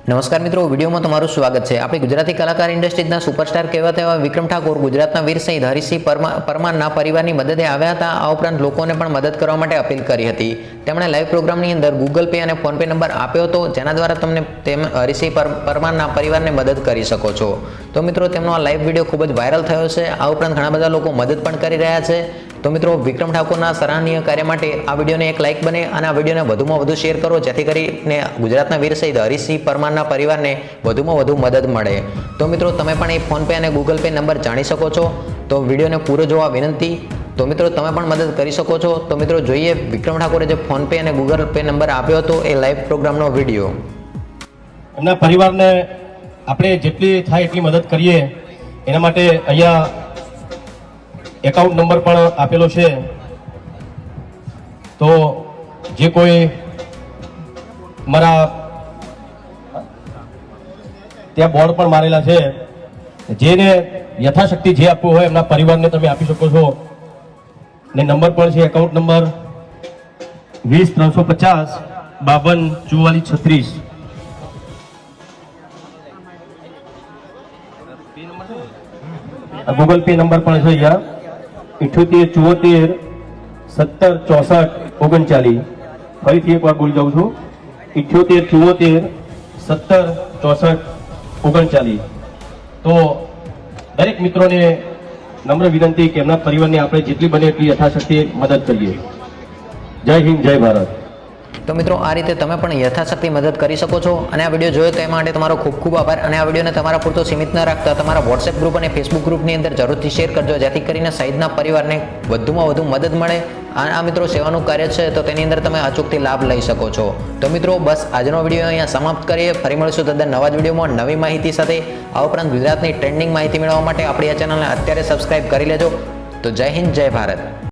નમસ્કાર મિત્રો, વિડીયોમાં તમારું સ્વાગત છે। આપણી ગુજરાતી કલાકાર ઇન્ડસ્ટ્રીના સુપરસ્ટાર કહેવાતા એવા વિક્રમ ઠાકોર ગુજરાતના વીર શહીદ હરીસિંહ પરમારના પરિવારની મદદે આવ્યા હતા। આ ઉપરાંત લોકોને પણ મદદ કરવા માટે અપીલ કરી હતી। તેમણે લાઈવ પ્રોગ્રામની અંદર ગૂગલ પે અને ફોન પે નંબર આપ્યો હતો, જેના દ્વારા તમને હરીસિંહ પરમારના પરિવારને મદદ કરી શકો છો। તો મિત્રો, તેમનો આ લાઈવ વિડીયો ખૂબ જ વાયરલ થયો છે। આ ઉપરાંત ઘણા બધા લોકો મદદ પણ કરી રહ્યા છે। તો મિત્રો, વિક્રમ ઠાકોરના સરાહનીય કાર્ય માટે આ વિડીયોને એક લાઇક બને અને આ વિડીયોને વધુમાં વધુ શેર કરો, જેથી કરીને ગુજરાતના વીર શહીદ હરીસિંહ પરમારના પરિવારને વધુમાં વધુ મદદ મળે। તો મિત્રો, તમે પણ એ ફોન પે અને ગૂગલ પે નંબર જાણી શકો છો। તો વિડીયોને પૂરો જોવા વિનંતી। તો મિત્રો, તમે પણ મદદ કરી શકો છો। તો મિત્રો, જોઈએ વિક્રમ ઠાકોરે જે ફોન પે અને ગૂગલ પે નંબર આપ્યો હતો એ લાઈવ પ્રોગ્રામનો વિડીયો। એમના પરિવારને આપણે જેટલી થાય એટલી મદદ કરીએ એના માટે અહીંયા એકાઉન્ટ નંબર પણ આપેલો છે। તો જે કોઈ મારા ત્યાં બોર્ડ પણ મારેલા છે, જેને યથાશક્તિ જે આપવું હોય એમના પરિવારને તમે આપી શકો છો। ને નંબર પણ છે એકાઉન્ટ નંબર 20 350 52 44 36। गूगल पे नंबर पर है यहाँ 78 74 17 64 39। फरी एक बार बोल जाऊँ छू 78 74 17 64 39। तो दरेक मित्रों ने नम्र विनंती कि एमना परिवार ने आपणे जेटली बने एटली यथाशक्ति मदद करिए। जय हिंद, जय भारत। તો મિત્રો, આ રીતે તમે પણ યથાશક્તિ મદદ કરી શકો છો। અને આ વિડીયો જોયો તે માટે તમારો ખૂબ ખૂબ આભાર। અને આ વિડીયોને તમારા પૂરતો સીમિત ન રાખતા તમારા વોટ્સએપ ગ્રુપ અને ફેસબુક ગ્રુપની અંદર જરૂરથી શેર કરજો, જેથી કરીને શહીદના પરિવારને વધુમાં વધુ મદદ મળે। આ મિત્રો સેવાનું કાર્ય છે, તો તેની અંદર તમે અચૂકથી લાભ લઈ શકો છો। તો મિત્રો, બસ આજનો વિડીયો અહીંયા સમાપ્ત કરીએ। ફરી મળીશું તદ્દન નવા જ વિડીયોમાં નવી માહિતી સાથે। આ ઉપરાંત ગુજરાતની ટ્રેન્ડિંગ માહિતી મેળવવા માટે આપણી આ ચેનલને અત્યારે સબસ્ક્રાઇબ કરી લેજો। તો જય હિન્દ, જય ભારત।